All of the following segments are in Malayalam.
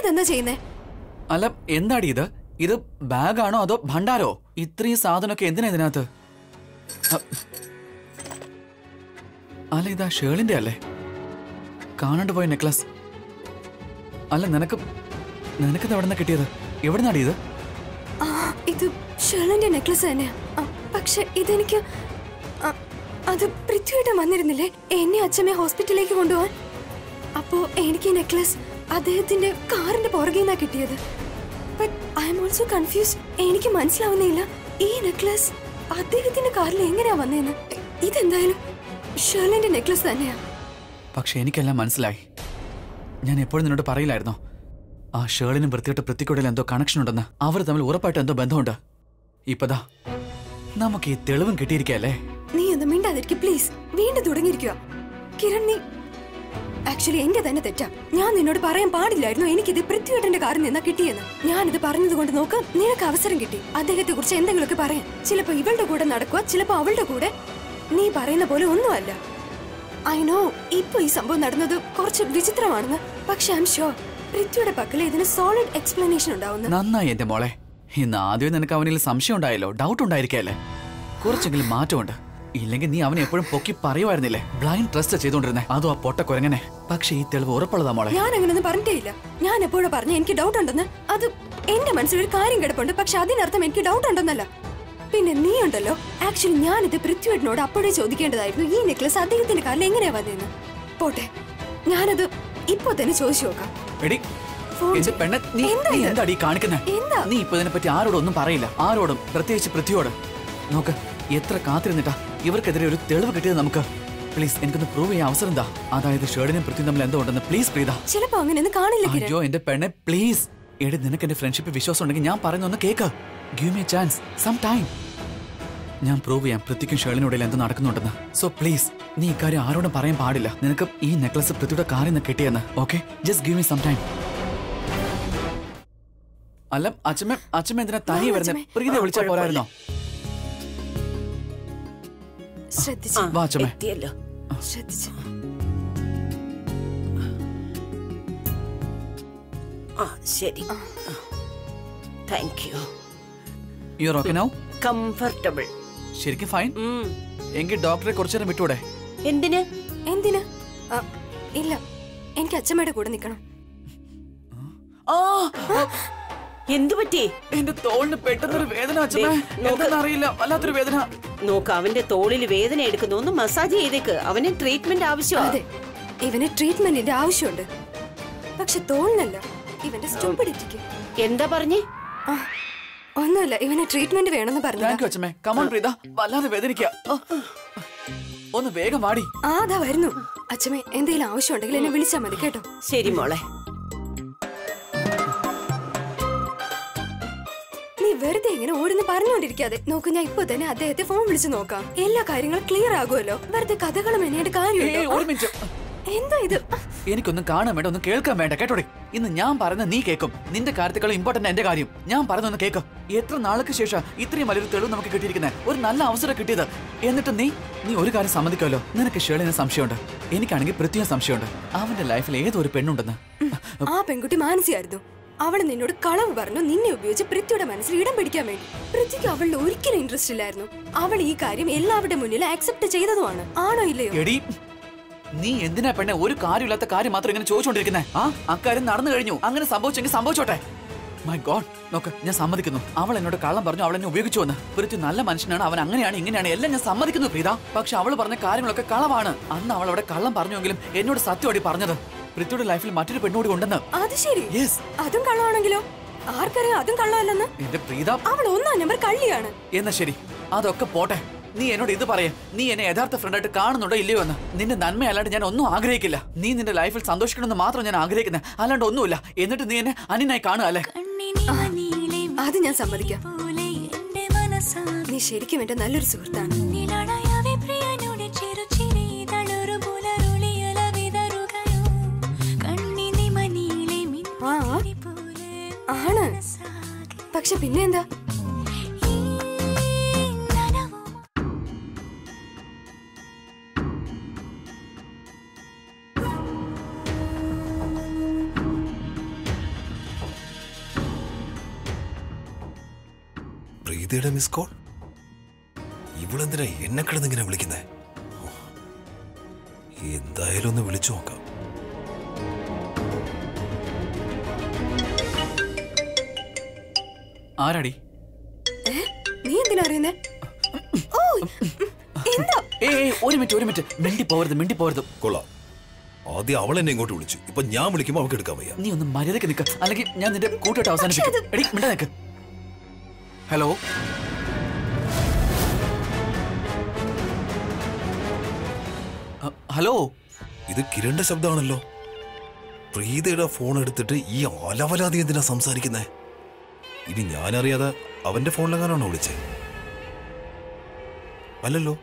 ഇതെന്താ ചെയ്യുന്നേ? അല്ല എന്താടി ഇത്? ഇത് ബാഗാണോ അതോ ഭണ്ഡാരോ? ഇത്രയും സാധനമൊക്കെ എന്തിനാ ഇതിനകത്ത്? അല്ല ഇതാ ഷേളിന്റെ അല്ലേ? കാണാണ്ട് പോയ നെക്ലസ്. അല്ല നിനക്കിത് എവിടെ നിന്നാ കിട്ടിയത്? എവിടെ നിന്നാടി ഇത്? ഇത് ഷേളിന്റെ നെക്ലസ് തന്നെയാ. പക്ഷെ ഇതെനിക്ക് അത് പൃഥ്വിയുടെ വന്നിരുന്നില്ലേ എന്നെ അച്ഛമ്മയെ ഹോസ്പിറ്റലിലേക്ക് കൊണ്ടുപോവാൻ. അപ്പോ എനിക്ക് നെക്ലസ് അദ്ദേഹത്തിന്റെ കാറിന്റെ പുറകെ നിന്നാ കിട്ടിയത്. But I am also confused. എനിക്ക് മനസ്സിലാവുന്നില്ല ഈ നെക്ലസ് അദ്ദേഹത്തിന്റെ കാറിൽ എങ്ങനെയാ വന്നേന്ന്. ഇതെന്തായാലും ഷേളിന്റെ നെക്ലസ് തന്നെയാ. പക്ഷെ എനിക്കെല്ലാം മനസ്സിലായി. ഞാൻ എപ്പോഴും നിന്നോട് പറയില്ലായിരുന്നോ ആ ഷേളിനും വൃത്തിയിട്ട് പൃഥ്വിക്കുടയിൽ എന്തോ കണക്ഷൻ ഉണ്ടെന്ന്? അവർ തമ്മിൽ ഉറപ്പായിട്ട് എന്തോ ബന്ധമുണ്ട്. ഇപ്പതാ നമുക്ക് ഈ തെളിവും കിട്ടിയിരിക്കല്ലേ? നീ ഒന്ന് മിണ്ടാതിരിക്കും പ്ലീസ്. വീണ്ടും തുടങ്ങിയിരിക്കുക കിരൺ. നീ ആക്ച്വലി എന്റെ തന്നെ തെറ്റാ. ഞാൻ നിന്നോട് പറയാൻ പാടില്ലായിരുന്നു എനിക്കിത് പൃഥ്വിയേട്ടന്റെ കാറിൽ നിന്നാ കിട്ടിയെന്ന്. ഞാനിത് പറഞ്ഞത് കൊണ്ട് നോക്ക്, നിനക്ക് അവസരം കിട്ടി അദ്ദേഹത്തെ കുറിച്ച് എന്തെങ്കിലുമൊക്കെ പറയാൻ. ചിലപ്പോ ഇവളുടെ കൂടെ നടക്കുക, ചിലപ്പോ അവളുടെ കൂടെ. നീ പറയുന്ന പോലെ ഒന്നുമല്ല. ഐ നോ ഇപ്പൊ ഈ സംഭവം നടന്നത് കുറച്ച് വിചിത്രമാണെന്ന്. പക്ഷെ ഐ എം ഷുവർ പൃഥ്വിയുടെ പക്കൽ ഇതിന് സോളിഡ് എക്സ്പ്ലനേഷൻ ഉണ്ടാവുന്നു. നന്നായി എന്റെ മോളെ. ഇന്ന് ആദ്യം നിനക്ക് അവനിൽ സംശയം ഉണ്ടായല്ലോ, ഡൗട്ട് ഉണ്ടായിരിക്കല്ലേ? കുറച്ചെങ്കിലും മാറ്റമുണ്ട്. ഇല്ലെങ്കിൽ നീ അവനെ എപ്പോഴും പൊക്കി പറയുമായിരുന്നില്ലേ? Blind trust ചെയ്തോണ്ടിരുന്നേ. അതോ ആ പൊട്ട കുരങ്ങനെ. പക്ഷെ ഈ തെളിവ് ഉറപ്പുള്ളതാ മോളെ. ഞാൻ അങ്ങനെയൊന്നും പറഞ്ഞിട്ടേ ഇല്ല. ഞാൻ എപ്പോഴും പറഞ്ഞ എനിക്ക് ഡൗട്ട് ഉണ്ടെന്ന്. അത് എന്റെ മനസ്സിലൊരു കാര്യം കിടപ്പുണ്ട്. പക്ഷെ അതിനർത്ഥം എനിക്ക് ഡൗട്ട് ഉണ്ടെന്നല്ല. പിന്നെ നീ ഉണ്ടല്ലോ, ആക്ച്വലി ഞാനിത് പൃഥ്വിയേട്ടനോട് അപ്പോഴേ ചോദിക്കേണ്ടതായിരുന്നു ഈ നെക്ലസ് അദ്ദേഹത്തിന്റെ കാലിൽ എങ്ങനെയാ വന്നതെന്ന്. പോട്ടെ, ഞാനത് ഇപ്പൊ തന്നെ ചോദിച്ചു നോക്കാം. നീ ഇപ്പൊ ഇതിനെ പറ്റി ആരോടും ഒന്നും പറയില്ല. ആരോടും, പ്രത്യേകിച്ച് പൃഥ്വിയോട്. നോക്ക്, എത്ര കാത്തിരുന്നിട്ടാ ഇവർക്കെതിരെ ഒരു തെളിവ് കിട്ടിയത് നമുക്ക്. പ്ലീസ് എനിക്കൊന്ന് പ്രൂവ് ചെയ്യാൻ അവസരം എന്താ? അതായത് ഷേർഡിനും പൃഥ്വിയും തമ്മിൽ എന്തോ ഉണ്ടെന്ന്. പ്ലീസ് പ്രീത. ചിലപ്പോ അങ്ങനെയൊന്നും കാണില്ല. അയ്യോ എന്റെ പെണ്ണെ പ്ലീസ്. എടി നിനക്ക് എന്റെ ഫ്രണ്ട്ഷിപ്പ് വിശ്വാസം ഉണ്ടെങ്കിൽ ഞാൻ പറയുന്നൊന്ന് കേക്ക്. Give me chance, some time. ഞാൻ പ്രൂവ് ചെയ്യാം പൃഥ്വിക്കും ഷേർഡിനിടയിൽ എന്തോ നടക്കുന്നുണ്ടെന്ന്. സോ പ്ലീസ് നീ ഇക്കാര്യം ആരോടും പറയാൻ പാടില്ല. നിനക്ക് ഈ നെക്ലസ് പൃഥ്വിയുടെ കാറിൽ നിന്ന് കിട്ടിയെന്ന്. Okay, just give me some time. അല്ല അച്ഛമ്മ എന്തിനാ തനിയെ വരുന്നത്? പ്രീതിയെ വിളിച്ചാൽ പോരായിരുന്നോ? വാ അച്ഛമ്മേ. ശരി, thank you. You are okay now? Comfortable. ശരിക്കും ഫൈൻ. എങ്കിൽ ഡോക്ടറെ കുറച്ചു നേരം വിട്ടൂടെ? എന്തിന്? ഇല്ല, എനിക്ക് അച്ഛമ്മയുടെ കൂടെ നിൽക്കണം. എന്തു പറ്റി? എന്റെ തോളിന് പെട്ടെന്നൊരു വേദന അറിയില്ല, വല്ലാത്തൊരു വേദന. നോക്ക്, അവന്റെ തോളിൽ വേദന എടുക്കുന്നു. ഒന്ന് മസാജ് ചെയ്തേക്ക്. അവന് ട്രീറ്റ്മെന്റ് ആവശ്യമാണ്. ഇവന് ട്രീറ്റ്മെന്റിന്റെ ആവശ്യമുണ്ട്. പക്ഷെ തോളിനല്ല, ഇവന്റെ സ്റ്റുപ്പിഡിറ്റിക്ക്. എന്താ പറഞ്ഞേ? ഒന്നുമില്ല, ഇവന് ട്രീറ്റ്മെന്റ് വേണമെന്ന് പറഞ്ഞു. കമോൺ പ്രീത, വല്ലാതെ വേദനിക്കുക. ഒന്ന് വേഗം വാടി. അതാ വരുന്നു. അച്ഛമ്മേ, എന്തെങ്കിലും ആവശ്യമുണ്ടെങ്കിൽ എന്നെ വിളിച്ചാൽ മതി കേട്ടോ. ശരി മോളെ. നീ വെറുതെ ഇങ്ങനെ ഓടുന്ന് പറഞ്ഞുകൊണ്ടിരിക്കാതെ നോക്ക്. ഞാൻ ഇപ്പൊ തന്നെ അദ്ദേഹത്തെ ഫോൺ വിളിച്ചു നോക്കാം. എല്ലാ കാര്യങ്ങളും ക്ലിയർ ആകുമല്ലോ. വെറുതെ കഥകളും എന്നേണ്ട കാര്യമില്ല. എന്താ ഇത്? എനിക്കൊന്നും കാണാൻ വേണ്ട, ഒന്നും കേൾക്കാൻ വേണ്ട കേട്ടോടെ. ഇന്ന് ഞാൻ പറയുന്നത് നീ കേൾക്കും. നിന്റെ കാര്യത്തെക്കാളും ഇമ്പോർട്ടന്റ് എന്റെ കാര്യം. ഞാൻ പറയുന്നൊന്ന് കേൾക്കും. എത്ര നാൾക്ക് ശേഷം ഇത്രയും വലിയൊരു തെളിവ് നമുക്ക് കിട്ടിയിരിക്കുന്നത്, ഒരു നല്ല അവസരം കിട്ടിയത്. എന്നിട്ട് നീ ഒരു കാര്യം സമ്മതിക്കുമല്ലോ. നിനക്ക് ഷേളിന് സംശയമുണ്ട്, എനിക്കാണെങ്കിൽ പൃഥ്വിയും സംശയമുണ്ട്. അവന്റെ ലൈഫിൽ ഏതൊരു പെണ്ണുണ്ടെന്ന്. ആ പെൺകുട്ടി മാനസിയായിരുന്നു. അവള് നിന്നോട് കളവ് പറഞ്ഞു, നിന്നെ ഉപയോഗിച്ച് പൃഥ്വിയുടെ മനസ്സിൽ ഇടം പിടിക്കാൻ വേണ്ടി. പൃഥ്വിക്ക് അവളുടെ ഒരിക്കലും ഇൻട്രസ്റ്റ് ഇല്ലായിരുന്നു. അവൾ ഈ കാര്യം എല്ലാവരുടെ മുന്നിൽ ആക്സെപ്റ്റ് ചെയ്തതുമാണ്. ആണോ ഇല്ലയോ? നീ എന്തിനാ പെണ്ണെ ഒരു കാര്യമില്ലാത്ത കാര്യം മാത്രം ഇങ്ങനെ ചോദിച്ചോണ്ടിരിക്കുന്നേ? അക്കാര്യം നടന്നു കഴിഞ്ഞു. അങ്ങനെ സംഭവിച്ചെങ്കിൽ സംഭവിച്ചോട്ടെ. മൈ ഗോഡ്, നോക്ക്, ഞാൻ സമ്മതിക്കുന്നു. അവൾ എന്നോട് കള്ളം പറഞ്ഞു, അവൾ എന്നെ ഉപയോഗിച്ചു വന്ന്. പൃഥ്വി നല്ല മനുഷ്യനാണ്, അവൻ അങ്ങനെയാണ് ഇങ്ങനെയാണ് എല്ലാം ഞാൻ സമ്മതിക്കുന്നു പ്രീത. പക്ഷെ അവൾ പറഞ്ഞ കാര്യങ്ങളൊക്കെ കളവാണ്. അന്ന് അവൾ അവിടെ കള്ളം പറഞ്ഞെങ്കിലും എന്നോട് സത്യമായിട്ട് പറഞ്ഞത് പൃഥ്വിയുടെ ലൈഫിൽ മറ്റൊരു പെണ്ണോട് ഉണ്ടെന്ന്. അത് ശരി. അതും കള്ളമാണെങ്കിലോ? ആർക്കറിയാം അതും കള്ളമല്ലെന്ന്? എന്റെ പ്രീത, അവൾ 1-ാം നമ്പർ കള്ളിയാണ്. എന്നാ ശരി, അതൊക്കെ പോട്ടെ. നീ എന്നോട് ഇത് പറയാ, നീ എന്നെ യഥാർത്ഥ ഫ്രണ്ടായിട്ട് കാണുന്നുണ്ടോ ഇല്ലയോ എന്ന്. നിന്റെ നന്മയല്ലാണ്ട് ഞാൻ ഒന്നും ആഗ്രഹിക്കില്ല. നീ നിന്റെ ലൈഫിൽ സന്തോഷിക്കണമെന്ന് മാത്രം ഞാൻ ആഗ്രഹിക്കുന്നത്, അല്ലാണ്ട് ഒന്നുമില്ല. എന്നിട്ട് നീ എന്നെ അന്യനായി കാണുക അല്ലേ? അത് ഞാൻ സമ്മതിക്കാം. നീ ശരിക്കും എന്റെ നല്ലൊരു സുഹൃത്താണ്. ആണ്. പക്ഷെ പിന്നെ എന്താ? പ്രീതയുടെ മിസ് കോൾ. ഇവളെന്തിനാ എന്നെ കിടന്നിങ്ങനെ വിളിക്കുന്നേ? എന്തായാലും ഒന്ന് വിളിച്ചു നോക്കാം. ആരാടി? നീ എന്തിനാ അറിയുന്നേ? ഒരു മിനിറ്റ്, മിണ്ടി പോരുത്. കൊള്ളാം. ആദ്യം അവൾ എന്നെ ഇങ്ങോട്ട് വിളിച്ചു, ഇപ്പൊ ഞാൻ വിളിക്കുമ്പോ അവൾക്ക് എടുക്കാൻ വയ്യ. നീ ഒന്ന് മര്യാദക്ക് നിൽക്ക, അല്ലെങ്കിൽ ഞാൻ നിന്റെ കൂട്ടായിട്ട് അവസാനിപ്പിക്കും. ഹലോ, ഹലോ, ഇത് കിരണിന്റെ ശബ്ദമാണല്ലോ. പ്രീതയുടെ ഫോൺ എടുത്തിട്ട് ഈ അലവലാതി എന്തിനാ സംസാരിക്കുന്നേ? ഇനി ഞാനറിയാതെ അവന്റെ ഫോണിലെങ്ങാനാണോ വിളിച്ചേ? അല്ലല്ലോ,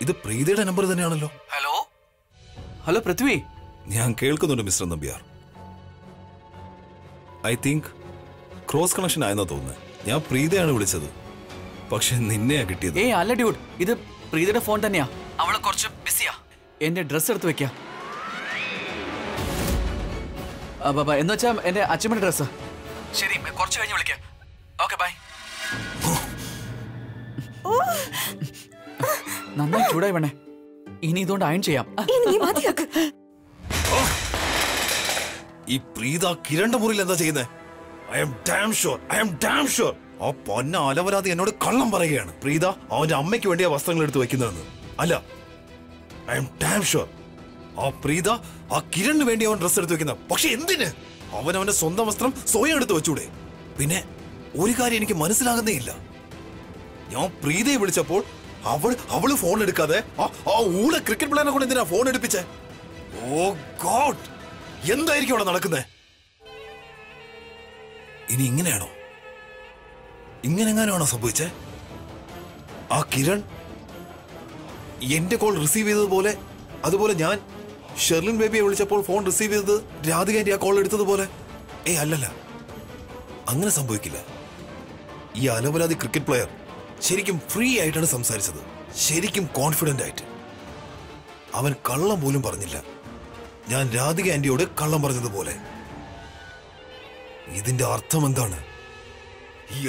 ഇത് പ്രീതയുടെ നമ്പർ തന്നെയാണല്ലോ. Hello, hello Prithvi. ഞാൻ കേൾക്കുന്നുണ്ട് mister Nambiar. I think cross connection ആയെന്നാ തോന്നുന്നത്. ഞാൻ പ്രീതയാണ് വിളിച്ചത്, പക്ഷെ നിന്നെയാ കിട്ടിയത്. അല്ല ഡ്യൂഡ്, ഇത് പ്രീതയുടെ ഫോൺ തന്നെയാ. അവള് കുറച്ച് ബിസിയാ. എന്റെ ഡ്രസ് എടുത്ത് വെക്ക. എന്ന് വെച്ചാ എന്റെ അച്ഛമ്മയുടെ ഡ്രസ്. ശരി, കുറച്ച് കഴിഞ്ഞ് വിളിക്കാം. Okay, bye. നന്നായി ചൂടായി വേണേ. ഇനി ഇതുകൊണ്ട് അയൺ ചെയ്യാം. ഈ പ്രീത കിരണിന്റെ മുറിയിൽ എന്താ ചെയ്യുന്നേ? ഐ ആം ഡാം ഷുവർ ആ പൊന്ന അലവരാതി എന്നോട് കള്ളം പറയുകയാണ്. പ്രീത അവന്റെ അമ്മയ്ക്ക് വേണ്ടിയ വസ്ത്രങ്ങൾ എടുത്ത് വെക്കുന്നതെന്ന്. അല്ല, ഐ ആം ഡാം ഷുവർ ആ പ്രീത ആ കിരണിന് വേണ്ടി അവൻ ഡ്രസ് എടുത്ത് വെക്കുന്ന. പക്ഷെ എന്തിന്? അവന്റെ സ്വന്തം വസ്ത്രം സ്വയം എടുത്ത് വെച്ചൂടെ? പിന്നെ ഒരു കാര്യം എനിക്ക് മനസ്സിലാകുന്നേ ഇല്ല. ഞാൻ പ്രീതയെ വിളിച്ചപ്പോൾ അവള് ഫോൺ എടുക്കാതെ ആ ഊള ക്രിക്കറ്റ് പ്ലെയറിനെ കൊണ്ട് എന്തിനാ ഫോൺ എടുപ്പിച്ചേ? ഓ ഗോഡ്, എന്തായിരിക്കും അവിടെ നടക്കുന്നേ? ഇനി ഇങ്ങനെയാണോ? ഇങ്ങനെങ്ങാനാണോ സംഭവിച്ചേ? ആ കിരൺ എന്റെ കോൾ റിസീവ് ചെയ്തതുപോലെ, അതുപോലെ ഞാൻ ഷെർലിൻ ബേബിയെ വിളിച്ചപ്പോൾ ഫോൺ റിസീവ് ചെയ്തത് രാധികന്റെ ആ കോൾ എടുത്തതുപോലെ. അല്ലല്ല, അങ്ങനെ സംഭവിക്കില്ല. ഈ അലവലാതി ക്രിക്കറ്റ് പ്ലെയർ ശരിക്കും ഫ്രീ ആയിട്ടാണ് സംസാരിച്ചത്, ശരിക്കും കോൺഫിഡന്റ് ആയിട്ട്. അവൻ കള്ളം പോലും പറഞ്ഞില്ല, ഞാൻ രാധിക ആന്റിയോട് കള്ളം പറഞ്ഞതുപോലെ. ഇതിന്റെ അർത്ഥം എന്താണ്?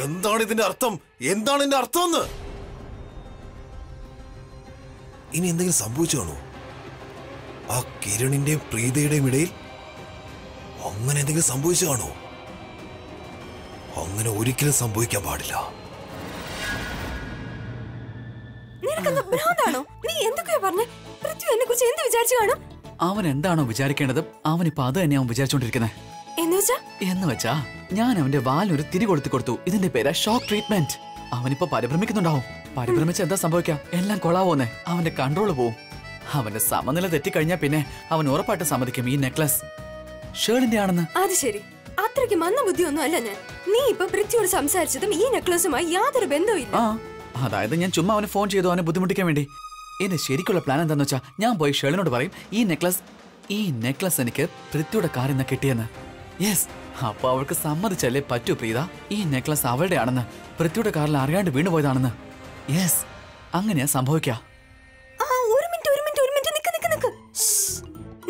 എന്താണ് ഇതിന്റെ അർത്ഥം? എന്താണ് ഇതിന്റെ അർത്ഥം എന്ന്? ഇനി എന്തെങ്കിലും സംഭവിച്ചു കാണോ ആ കിരണിന്റെയും പ്രീതയുടെയും ഇടയിൽ? അങ്ങനെ എന്തെങ്കിലും സംഭവിച്ചു കാണോ? അങ്ങനെ ഒരിക്കലും സംഭവിക്കാൻ പാടില്ല. അവൻ എന്താണോ വിചാരിക്കേണ്ടത്, അവനിപ്പോ അത് തന്നെ അവൻ വിചാരിച്ചോണ്ടിരിക്കുന്നത്. എന്ന് വെച്ചാ ഞാൻ അവന്റെ വാലൊരു തിരി കൊടുത്തു. ഇതിന്റെ പേരാ ഷോക്ക് ട്രീറ്റ്മെന്റ്. അവനിപ്പോ പരിഭ്രമിക്കുന്നുണ്ടാവും. പരിഭ്രമിച്ച എന്താ സംഭവിക്കാം? എല്ലാം കൊളാവോന്നെ. അവന്റെ കൺട്രോൾ പോവും. അവന്റെ സമനില തെറ്റിക്കഴിഞ്ഞാ പിന്നെ അവൻ ഉറപ്പായിട്ട് സമ്മതിക്കും ഈ നെക്ലസ് ഷേളിന്റെ ആണെന്ന്. അത് ശരി, അത്രയ്ക്ക് മന്ദബുദ്ധിയൊന്നും അല്ല ഞാൻ. നീ ഇപ്പൊ പൃഥ്വിയോട് സംസാരിച്ചതും ഈ നെക്ലസുമായി യാതൊരു ബന്ധവും ഇല്ല. അതായത് ഞാൻ ചുമ്മാ അവന് ഫോൺ ചെയ്തു അവനെ ബുദ്ധിമുട്ടിക്കാൻ വേണ്ടി. എന്റെ ശരിക്കുള്ള പ്ലാൻ എന്താന്ന് വെച്ചാ, ഞാൻ പോയി ഷേളിനോട് പറയും ഈ നെക്ലസ് എനിക്ക് പൃഥ്വിയുടെ കാറിൽ നിന്ന് കിട്ടിയെന്ന്. യെസ്, അപ്പൊ അവൾക്ക് സമ്മതിച്ചല്ലേ പറ്റൂ പ്രീത. ഈ നെക്ലസ് അവളുടെ ആണെന്ന്, പൃഥ്വിയുടെ കാറിൽ അറിയാണ്ട് വീണുപോയതാണെന്ന്. യെസ്, അങ്ങനെയാ സംഭവിക്കാ.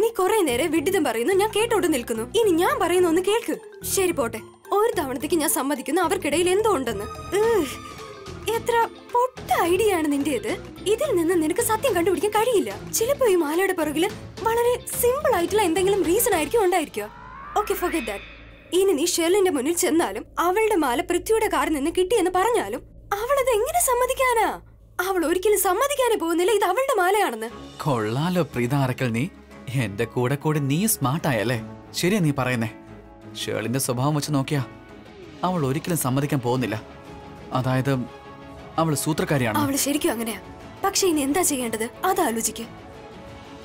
നീ കുറെ നേരം വിഡിതം പറയുന്നു, ഞാൻ കേട്ടോണ്ട് നിൽക്കുന്നു. ഇനി ഞാൻ പറയുന്ന ഒന്ന് കേൾക്ക്. ശരി പോട്ടെ, ഒരു തവണത്തേക്ക് ഞാൻ സമ്മതിക്കുന്നു അവർക്കിടയിൽ എന്തോ ഉണ്ടെന്ന്. എത്ര പൊട്ട ഐഡിയ ആണ് നിന്റേത്. ഇതിൽ നിന്ന് നിനക്ക് സത്യം കണ്ടുപിടിക്കാൻ കഴിയില്ല. ചിലപ്പോ ഈ മാലയുടെ പുറകില് വളരെ സിമ്പിൾ ആയിട്ടുള്ള എന്തെങ്കിലും റീസൺ ആയിരിക്കും ഉണ്ടായിരിക്കുക. Okay, forget that. ഇനി നീ ഷെർലിന്റെ മുന്നിൽ ചെന്നാലും അവളുടെ മാല പൃഥ്വിയുടെ കാറിൽ നിന്ന് കിട്ടിയെന്ന് പറഞ്ഞാലും അവളത് എങ്ങനെ സമ്മതിക്കാനാ? അവൾ ഒരിക്കലും സമ്മതിക്കാനേ പോകുന്നില്ല ഇത് അവളുടെ മാലയാണെന്ന്. കൊള്ളാലോ പ്രീത അറക്കൽ, നീ എന്റെ കൂടെ കൂടി നീ സ്മാർട്ട് ആയല്ലേ. ശരിയാ നീ പറയുന്നേ. ഷേളിന്റെ സ്വഭാവം വെച്ച് നോക്കിയാ അവൾ ഒരിക്കലും സമ്മതിക്കാൻ പോകുന്നില്ല. അതായത് അവൾ സൂത്രക്കാരിയാണ്. അവള് ശരിക്കും അങ്ങനെയാ. പക്ഷെ ഇനി എന്താ ചെയ്യേണ്ടത് അതാലോചിക്ക.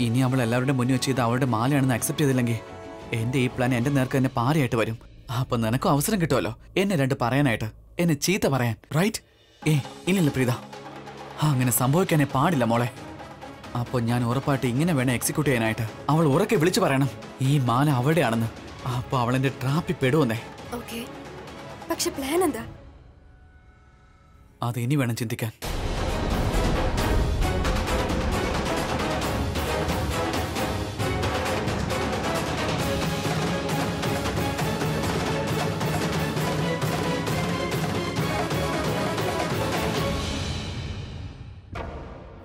ഇനി അവൾ എല്ലാവരുടെ മുന്നിൽ വെച്ച് ഇത് അവളുടെ മാലയാണെന്ന് അക്സെപ്റ്റ് ചെയ്തില്ലെങ്കിൽ എന്റെ ഈ പ്ലാൻ എന്റെ നേർക്ക് തന്നെ പാരയായിട്ട് വരും. അപ്പൊ നിനക്കും അവസരം കിട്ടുമല്ലോ എന്നെ രണ്ട് പറയാനായിട്ട്, എന്നെ ചീത്ത പറയാൻ. റൈറ്റ്? ഇല്ലില്ല പ്രീത, അങ്ങനെ സംഭവിക്കാനേ പാടില്ല മോളെ. അപ്പൊ ഞാൻ ഉറപ്പായിട്ട് ഇങ്ങനെ വേണം എക്സിക്യൂട്ട് ചെയ്യാനായിട്ട്. അവൾ ഉറക്കെ വിളിച്ചു പറയണം ഈ മാല അവളുടെ ആണെന്ന്. അപ്പൊ അവൾ എന്റെ ട്രാപ്പിൽ പെടുവന്നേ. പക്ഷെ പ്ലാൻ എന്താ? അത് ഇനി വേണം ചിന്തിക്കാൻ.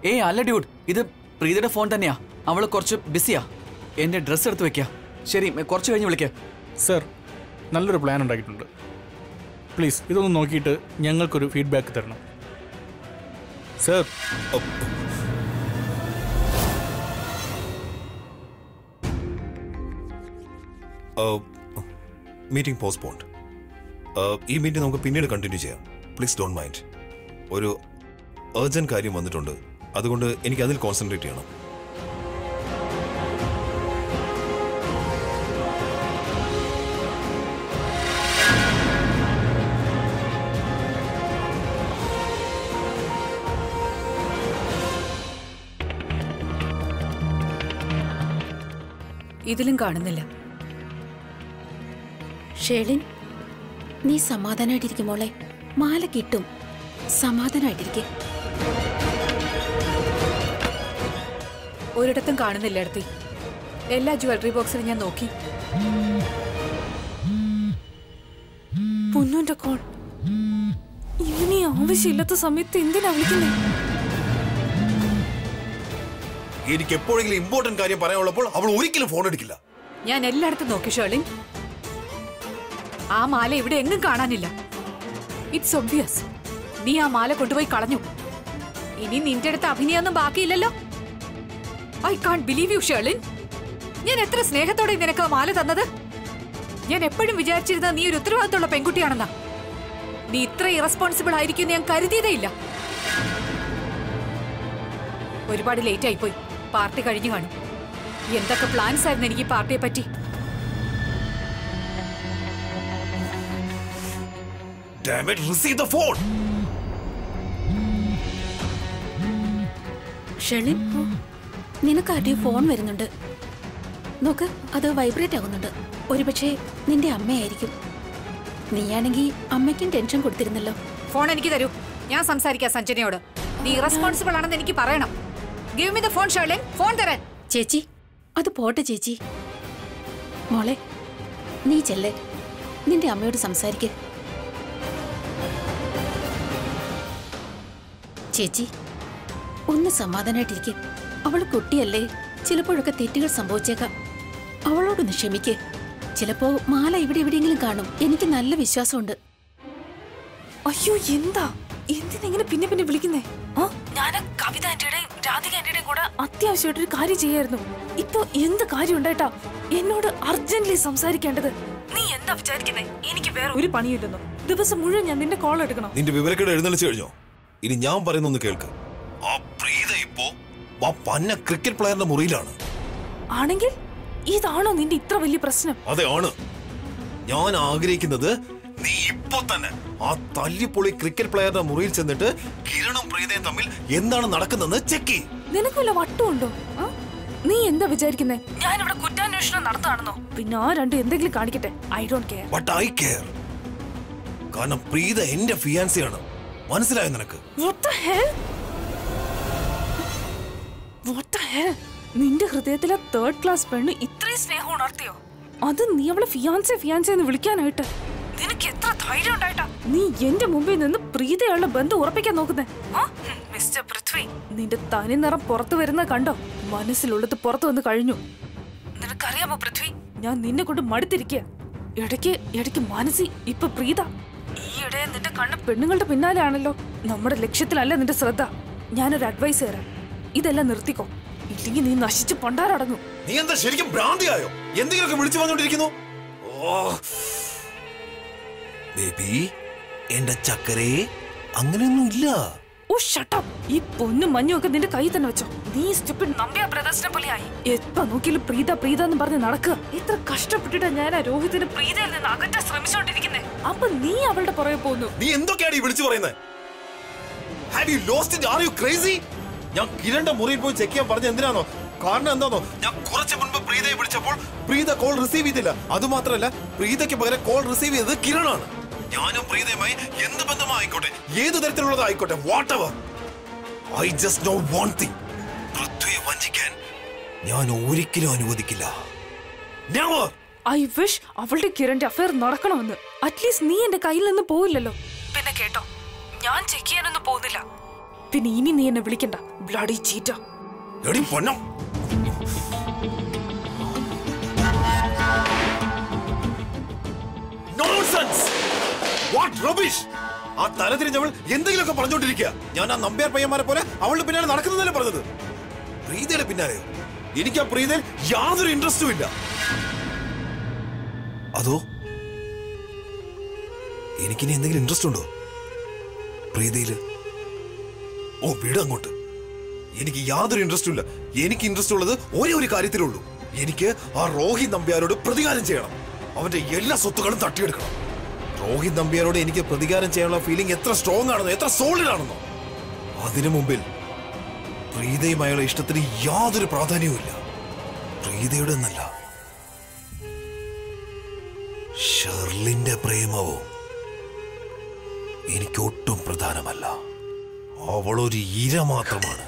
ഏയ് അല്ല ഡ്യൂഡ്, ഇത് പ്രീതയുടെ ഫോൺ തന്നെയാ. അവള് കുറച്ച് ബിസിയാ. എന്റെ ഡ്രസ്സ് എടുത്ത് വെക്കുക. ശരി, കുറച്ച് കഴിഞ്ഞ് വിളിക്കുക. സർ, നല്ലൊരു പ്ലാൻ ഉണ്ടാക്കിയിട്ടുണ്ട്. പ്ലീസ് ഇതൊന്ന് നോക്കിയിട്ട് ഞങ്ങൾക്കൊരു ഫീഡ്ബാക്ക് തരണം സർ. Meeting postponed. ഈ മീറ്റിംഗ് നമുക്ക് പിന്നീട് കണ്ടിന്യൂ ചെയ്യാം. Please don't mind. ഒരു അർജന്റ് കാര്യം വന്നിട്ടുണ്ട്, അതുകൊണ്ട് എനിക്ക് അതിൽ കോൺസെൻട്രേറ്റ് ചെയ്യണം. ഇതിലും കാണുന്നില്ല. ഷേളിൻ, നീ സമാധാനായിട്ടിരിക്കും മോളെ. മാല കിട്ടും. സമാധാനായിട്ടിരിക്കെ. ഒരിടത്തും കാണുന്നില്ല അടുത്തി. എല്ലാ ജ്വല്ലറി ബോക്സിലും ഞാൻ നോക്കി. പൊന്നുന്റെ കോൾ. ഇവനീ ആവശ്യമില്ലാത്ത സമയത്ത് എന്തിനാ വിളിക്കുന്നേ? എനിക്ക് എപ്പോഴെങ്കിലും ഇമ്പോർട്ടന്റ് കാര്യം പറയാനുള്ളപ്പോൾ അവൾ ഒരിക്കലും ഫോൺ എടുക്കില്ല. ഞാൻ എല്ലായിടത്തും നോക്കി ഷേളിൻ. ആ മാല ഇവിടെ എങ്ങും കാണാനില്ല. It's obvious. നീ ആ മാല കൊണ്ടുപോയി കളഞ്ഞു. ഇനി നിന്റെ അടുത്ത് അഭിനയൊന്നും ബാക്കിയില്ലല്ലോ. I can't believe you Shelin. ഞാൻ എത്ര സ്നേഹത്തോടെ നിനക്ക് ആ മാല തന്നത്. ഞാൻ എപ്പോഴും വിചാരിച്ചിരുന്നത് നീ ഒരു ഉത്തരവാദിത്തമുള്ള പെൺകുട്ടിയാണെന്നാ. നീ ഇത്ര ഇറസ്പോൺസിബിൾ ആയിരിക്കും ഞാൻ കരുതിയതേ ഇല്ല. ഒരുപാട് ലേറ്റ് ആയിപ്പോയി. പാർട്ടി കഴിഞ്ഞു കാണും. എന്തൊക്കെ പ്ലാൻസ് ആയിരുന്നു എനിക്ക് ഈ പാർട്ടിയെ പറ്റി. Damn it, receive the phone. ഷെളിൻ, നിനക്ക് ആദ്യം ഫോൺ വരുന്നുണ്ട്. നോക്ക്, അത് വൈബ്രേറ്റ് ആകുന്നുണ്ട്. ഒരുപക്ഷെ നിന്റെ അമ്മയായിരിക്കും. നീയാണെങ്കിൽ അമ്മയ്ക്കും ടെൻഷൻ കൊടുത്തിരുന്നല്ലോ. ഫോൺ എനിക്ക് തരൂ. ഞാൻ സംസാരിക്കാം സഞ്ജനയോട്. നീ ഇറസ്പോൺസിബിൾ ആണെന്ന് എനിക്ക് പറയണം. Give me the phone Shelin. Phone തരാൻ. ചേച്ചി, അത് പോട്ടെ ചേച്ചി. മോളെ, നീ ചെല്ലേ. നിന്റെ അമ്മയോട് സംസാരിക്ക്. ചേച്ചി, ഒന്ന് സമാധാനായിട്ടിരിക്കെ. അവൾ കുട്ടിയല്ലേ, ചിലപ്പോഴൊക്കെ തെറ്റുകൾ സംഭവിച്ചേക്കാം. അവളോടൊന്ന് ക്ഷമിക്ക്. ചിലപ്പോ മാല ഇവിടെ എവിടെയെങ്കിലും കാണും. എനിക്ക് നല്ല വിശ്വാസമുണ്ട്. അയ്യോ, എന്താ എന്തിനെങ്ങനെ പിന്നെ പിന്നെ വിളിക്കുന്നേ? ഞാൻ കവിത ആന്റിയുടെയും രാധിക ആന്റിയുടെയും കൂടെ അത്യാവശ്യമായിട്ടൊരു കാര്യം ചെയ്യായിരുന്നു. ഇപ്പൊ എന്ത് കാര്യം ഉണ്ടായിട്ടാ എന്നോട് അർജന്റ്ലി സംസാരിക്കേണ്ടത്? നീ എന്താ വിചാരിക്കുന്നേ? എനിക്ക് വേറെ ഒരു പണിയില്ലെന്നോ? ദിവസം മുഴുവൻ ഞാൻ നിന്റെ കോൾ എടുക്കണം. നിന്റെ വിവരക്കേട് എഴുന്നള്ളിച്ചു കഴിഞ്ഞോ? ഇനി ഞാൻ പറയുന്നൊന്ന് കേൾക്ക്. ആ പ്രീത ഇപ്പോ ആ പന്ന ക്രിക്കറ്റ് പ്ലെയറിന്റെ മുറിയിലാണ്. ആണെങ്കിൽ ഇതാണോ നിന്റെ ഇത്ര വലിയ പ്രശ്നം? അതെ ആണ്. ഞാൻ ആഗ്രഹിക്കുന്നത് നീ ഇപ്പൊ തന്നെ ആ തല്ലിപ്പൊളി ക്രിക്കറ്റ് പ്ലെയറിന്റെ മുറിയിൽ ചെന്നിട്ട് കിരണും പ്രീതയും തമ്മിൽ എന്താണ് നടക്കുന്നതെന്ന് ചെക്ക് ചെയ്യ്. നിനക്ക് വല്ല വട്ടുണ്ടോ? നീ എന്താ വിചാരിക്കുന്നേ? ഞാനിവിടെ കുറ്റാന്വേഷണം നടത്താണെന്നോ? പിന്നെ ആ രണ്ടും എന്തെങ്കിലും കാണിക്കട്ടെ. I don't care. But I care. കാരണം പ്രീത എന്റെ ഫിയാൻസിയാണ്. മനസ്സിലായോ നിനക്ക്? What the hell? What the hell? നിന്റെ ഹൃദയത്തിലെ തേർഡ് ക്ലാസ് പെണ്ണ് ഇത്രയും സ്നേഹം ഉണർത്തിയോ? അത് നീ അവളെ ഫിയാൻസെ എന്ന് വിളിക്കാനായിട്ട് നിനക്ക് എത്ര ധൈര്യം ഉണ്ടായിട്ടാ നീ എന്റെ മുമ്പിൽ നിന്ന് പ്രീതയുള്ള ബന്ധം ഉറപ്പിക്കാൻ നോക്കുന്നേ? മിസ്റ്റർ പൃഥ്വി, നിന്റെ തനി നിറം പുറത്തു വരുന്ന കണ്ടോ? മനസ്സിലുള്ളത് പുറത്തു വന്ന് കഴിഞ്ഞു. നിനക്കറിയാമോ പൃഥ്വി, ഞാൻ നിന്നെ കൊണ്ട് മടുത്തിരിക്കുക. ഇടയ്ക്ക് മനസ്സി ഇപ്പൊ പ്രീത. ഈയിടെ നിന്റെ കണ്ണ് പെണ്ണുങ്ങളുടെ പിന്നാലെ ആണല്ലോ. നമ്മുടെ ലക്ഷ്യത്തിലല്ല നിന്റെ ശ്രദ്ധ. ഞാനൊരു അഡ്വൈസ് തരാം. ഇതെല്ലാം നിർത്തിക്കോ, ഇല്ലെങ്കിൽ നീ നശിച്ച് പണ്ടാരടങ്ങും. നീ എന്താ ശരിക്കും ഭ്രാന്തിയായോ? എന്തെങ്കിലുമൊക്കെ വിളിച്ചു വന്നോണ്ടിരിക്കുന്നു. ബേബി, എന്റെ ചക്കരേ, അങ്ങനെയൊന്നും ഇല്ല. ഓ ഷട്ട് അപ്പ്. ഈ പൊന്നും മഞ്ഞും ഒക്കെ നിന്റെ കൈ തന്നെ വെച്ചോ. നീ സ്റ്റുപ്പിഡ് നമ്പ്യ ബ്രദേഴ്സിനെ പോലെ ആയി. എപ്പ നോക്കിയാലും പ്രീത എന്ന് പറഞ്ഞ് നടക്കുക. എത്ര കഷ്ടപ്പെട്ടിട്ടാ ഞാൻ ആ രോഹിതിന് പ്രീതയിൽ നിന്ന് അകറ്റാൻ ശ്രമിച്ചോണ്ടിരിക്കുന്നേ. അപ്പൊ നീ അവളുടെ പുറകെ പോകുന്നു. നീ എന്തൊക്കെയാണ് ഈ വിളിച്ചു പറയുന്നത്? Have you lost it? Are you crazy? ഞാൻ കിരണിന്റെ മുറിയിൽ പോയി ചെക്ക് ചെയ്യാൻ പറഞ്ഞ എന്തിനാണോ? കാരണം എന്താണോ, ഞാൻ കുറച്ച് മുൻപ് പ്രീതയെ വിളിച്ചപ്പോൾ പ്രീത കോൾ റിസീവ് ചെയ്തില്ല. അതുമാത്രമല്ല, പ്രീതയ്ക്ക് പകരം കോൾ റിസീവ് ചെയ്തത് കിരണാണ്. ഞാനും പ്രീതയുമായി എന്ത് ബന്ധമായിക്കോട്ടെ, ഏതു തരത്തിലുള്ളതായിക്കോട്ടെ, whatever, I just know one thing. പൃഥ്വിയെ വഞ്ചിക്കാൻ ഞാൻ ഒരിക്കലും അനുവദിക്കില്ല. നെവർ. ഐ വിഷ് അവളുടെ കിരണിന്റെ അഫയർ നടക്കണമെന്ന്. അറ്റ്ലീസ്റ്റ് നീ എന്റെ കയ്യിൽ നിന്ന് പോയില്ലല്ലോ. പിന്നെ കേട്ടോ, ഞാൻ ചെക്ക് ചെയ്യാനൊന്നും പോകുന്നില്ല. പിന്നെ ഇനി നീ എന്നെ വിളിക്കണ്ട, ബ്ലഡി ചീറ്റ. എടി പൊന്നോ, നോൺസെൻസ്, വാട്ട് റബിഷ്. ആ തലതിരിഞ്ഞവൾ എന്തെങ്കിലുമൊക്കെ പറഞ്ഞോണ്ടിരിക്കുക. ഞാൻ ആ നമ്പ്യാർ പയ്യന്മാരെ പോലെ അവളുടെ പിന്നാലെ നടക്കുന്നതല്ലേ പറഞ്ഞത്. പ്രീതയുടെ പിന്നാലെയോ? എനിക്ക് ആ പ്രീതയിൽ യാതൊരു ഇൻട്രസ്റ്റും ഇല്ല. അതോ എനിക്കിനി എന്തെങ്കിലും ഇൻട്രസ്റ്റ് ഉണ്ടോ പ്രീതിയില്? ഓ വിട് അങ്ങോട്ട്. എനിക്ക് യാതൊരു ഇൻട്രസ്റ്റും ഇല്ല. എനിക്ക് ഇൻട്രസ്റ്റ് ഉള്ളത് ഒരേ ഒരു കാര്യത്തിലുള്ളൂ. എനിക്ക് ആ രോഹിത് നമ്പ്യാരോട് പ്രതികാരം ചെയ്യണം. അവന്റെ എല്ലാ സ്വത്തുക്കളും തട്ടിയെടുക്കണം. രോഹിത് നമ്പ്യാരോട് എനിക്ക് പ്രതികാരം ചെയ്യാനുള്ള ഫീലിംഗ് എത്ര സ്ട്രോങ് ആണെന്നോ, എത്ര സോളിഡ് ആണെന്നോ, അതിനു മുമ്പിൽ പ്രീതയും അയാളുടെ ഇഷ്ടത്തിന് യാതൊരു പ്രാധാന്യവും ഇല്ല. പ്രീതയുടെ എന്നല്ല, ഷെർലിന്റെ പ്രേമവും എനിക്കൊട്ടും പ്രധാനമല്ല. അവളൊരു ഇര മാത്രമാണ്.